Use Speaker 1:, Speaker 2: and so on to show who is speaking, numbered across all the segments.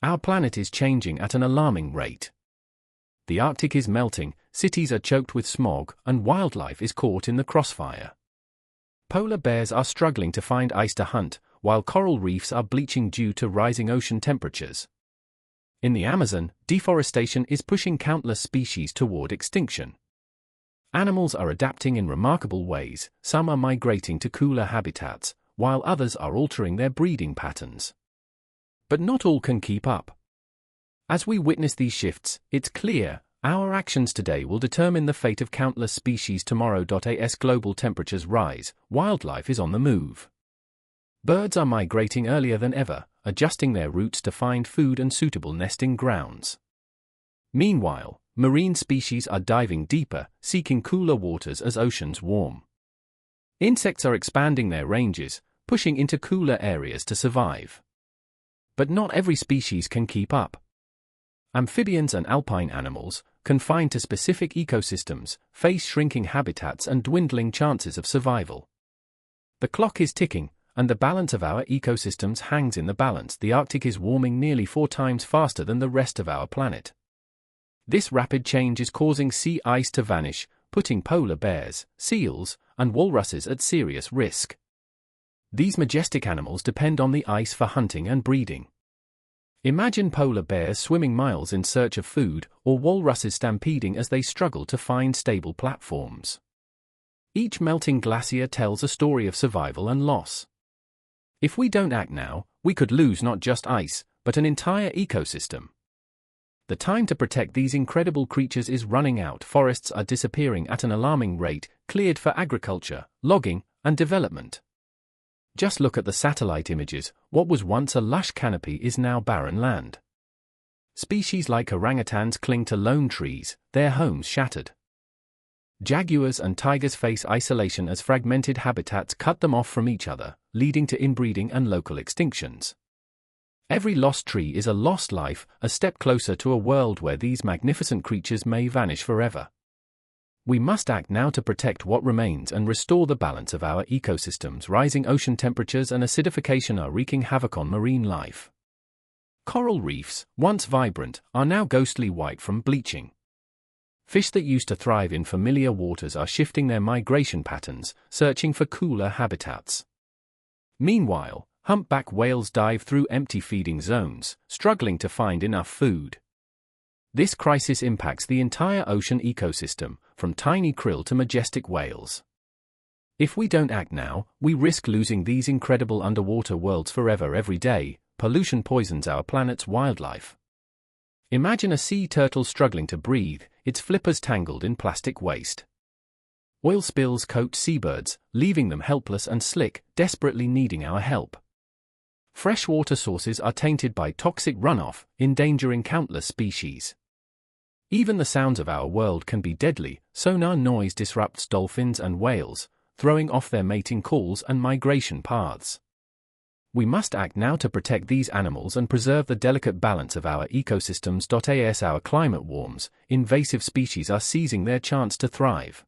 Speaker 1: Our planet is changing at an alarming rate. The Arctic is melting, cities are choked with smog, and wildlife is caught in the crossfire. Polar bears are struggling to find ice to hunt, while coral reefs are bleaching due to rising ocean temperatures. In the Amazon, deforestation is pushing countless species toward extinction. Animals are adapting in remarkable ways, some are migrating to cooler habitats, while others are altering their breeding patterns. But not all can keep up. As we witness these shifts, it's clear, our actions today will determine the fate of countless species tomorrow. As global temperatures rise, wildlife is on the move. Birds are migrating earlier than ever, adjusting their routes to find food and suitable nesting grounds. Meanwhile, marine species are diving deeper, seeking cooler waters as oceans warm. Insects are expanding their ranges, pushing into cooler areas to survive. But not every species can keep up. Amphibians and alpine animals, confined to specific ecosystems, face shrinking habitats and dwindling chances of survival. The clock is ticking, and the balance of our ecosystems hangs in the balance. The Arctic is warming nearly 4 times faster than the rest of our planet. This rapid change is causing sea ice to vanish, putting polar bears, seals, and walruses at serious risk. These majestic animals depend on the ice for hunting and breeding. Imagine polar bears swimming miles in search of food, or walruses stampeding as they struggle to find stable platforms. Each melting glacier tells a story of survival and loss. If we don't act now, we could lose not just ice, but an entire ecosystem. The time to protect these incredible creatures is running out. Forests are disappearing at an alarming rate, cleared for agriculture, logging, and development. Just look at the satellite images. What was once a lush canopy is now barren land. Species like orangutans cling to lone trees, their homes shattered. Jaguars and tigers face isolation as fragmented habitats cut them off from each other, leading to inbreeding and local extinctions. Every lost tree is a lost life, a step closer to a world where these magnificent creatures may vanish forever. We must act now to protect what remains and restore the balance of our ecosystems. Rising ocean temperatures and acidification are wreaking havoc on marine life. Coral reefs, once vibrant, are now ghostly white from bleaching. Fish that used to thrive in familiar waters are shifting their migration patterns, searching for cooler habitats. Meanwhile, humpback whales dive through empty feeding zones, struggling to find enough food. This crisis impacts the entire ocean ecosystem, from tiny krill to majestic whales. If we don't act now, we risk losing these incredible underwater worlds forever. Every day, pollution poisons our planet's wildlife. Imagine a sea turtle struggling to breathe, its flippers tangled in plastic waste. Oil spills coat seabirds, leaving them helpless and slick, desperately needing our help. Freshwater sources are tainted by toxic runoff, endangering countless species. Even the sounds of our world can be deadly. Sonar noise disrupts dolphins and whales, throwing off their mating calls and migration paths. We must act now to protect these animals and preserve the delicate balance of our ecosystems. As our climate warms, invasive species are seizing their chance to thrive.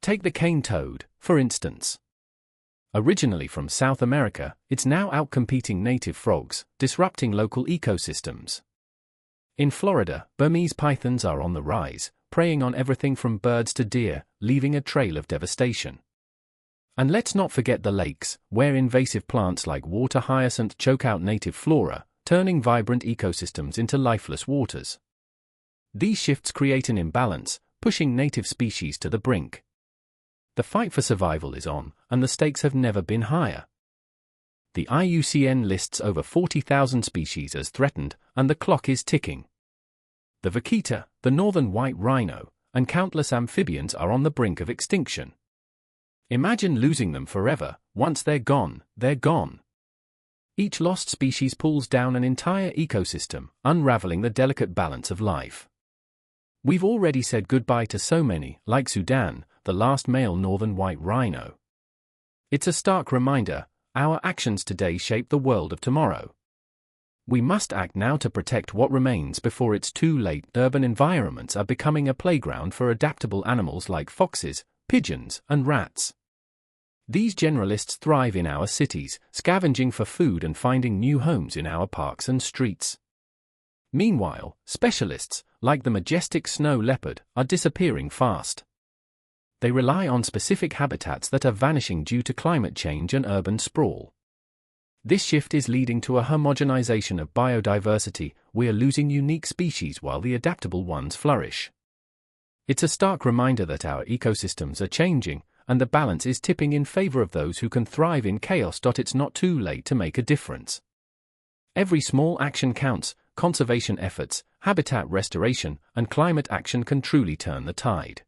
Speaker 1: Take the cane toad, for instance. Originally from South America, it's now outcompeting native frogs, disrupting local ecosystems. In Florida, Burmese pythons are on the rise, preying on everything from birds to deer, leaving a trail of devastation. And let's not forget the lakes, where invasive plants like water hyacinth choke out native flora, turning vibrant ecosystems into lifeless waters. These shifts create an imbalance, pushing native species to the brink. The fight for survival is on, and the stakes have never been higher. The IUCN lists over 40,000 species as threatened, and the clock is ticking. The vaquita, the northern white rhino, and countless amphibians are on the brink of extinction. Imagine losing them forever. Once they're gone, they're gone. Each lost species pulls down an entire ecosystem, unraveling the delicate balance of life. We've already said goodbye to so many, like Sudan, the last male northern white rhino. It's a stark reminder, our actions today shape the world of tomorrow. We must act now to protect what remains before it's too late. Urban environments are becoming a playground for adaptable animals like foxes, pigeons, and rats. These generalists thrive in our cities, scavenging for food and finding new homes in our parks and streets. Meanwhile, specialists, like the majestic snow leopard, are disappearing fast. They rely on specific habitats that are vanishing due to climate change and urban sprawl. This shift is leading to a homogenization of biodiversity. We are losing unique species while the adaptable ones flourish. It's a stark reminder that our ecosystems are changing, and the balance is tipping in favor of those who can thrive in chaos. It's not too late to make a difference. Every small action counts. Conservation efforts, habitat restoration, and climate action can truly turn the tide.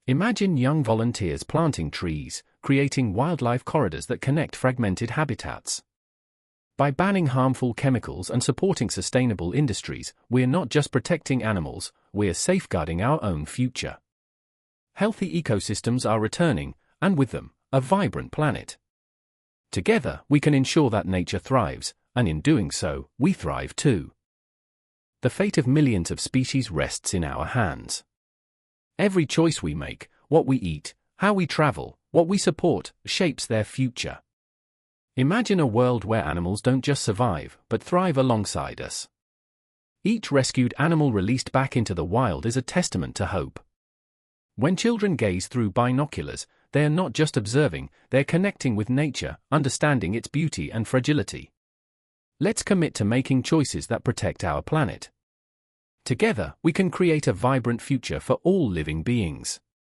Speaker 1: Imagine young volunteers planting trees, creating wildlife corridors that connect fragmented habitats. By banning harmful chemicals and supporting sustainable industries, we're not just protecting animals, we're safeguarding our own future. Healthy ecosystems are returning, and with them, a vibrant planet. Together, we can ensure that nature thrives, and in doing so, we thrive too. The fate of millions of species rests in our hands. Every choice we make, what we eat, how we travel, what we support, shapes their future. Imagine a world where animals don't just survive, but thrive alongside us. Each rescued animal released back into the wild is a testament to hope. When children gaze through binoculars, they are not just observing, they're connecting with nature, understanding its beauty and fragility. Let's commit to making choices that protect our planet. Together, we can create a vibrant future for all living beings.